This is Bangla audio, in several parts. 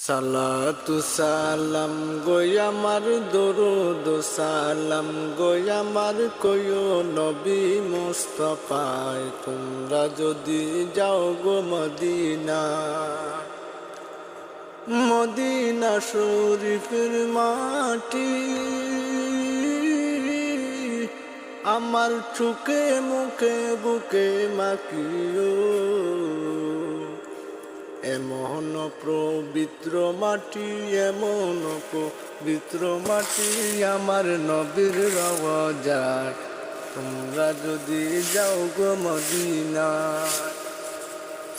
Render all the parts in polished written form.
সালাতু সালাম গোয় আমার দরুদ সালাম গোয় আমার কয়ো নবী মুস্তাফায় তোমরা যদি যাও গো মদিনা মদিনা শরীফের মাটি আমার চোখে মুখে বুকে মাখিও এমন পবিত্র মাটি এমন পবিত্র মাটি আমার নবীর রওজায় তোমরা যদি যাও গো মদিনা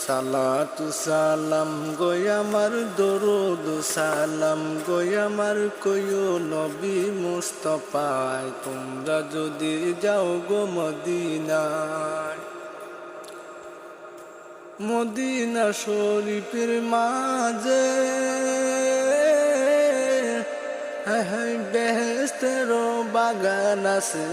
সালাতু সালাম গোয় আমার দরুদ সালাম গোয় আমার কয়ো নবী মুস্তাফায় তোমরা যদি যাও গো মদিনায় মদিনা শরীফের মাঝে বেহেশতের বাগান আছে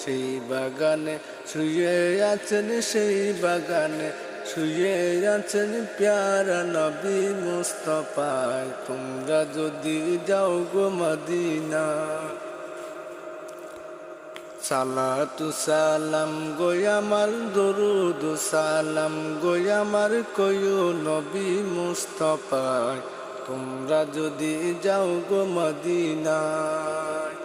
সেই বাগানে শুয়ে আছেন সেই বাগানে শুয়ে আছেন প্যারা নবী মুস্তাফায় তোমরা যদি যাও গো মদিনা সালাতু সালাম গোয় আমার দরুদ সালাম গোয় আমার কয়ো নবী মুস্তাফায় তোমরা যদি যাও গো মদিনায়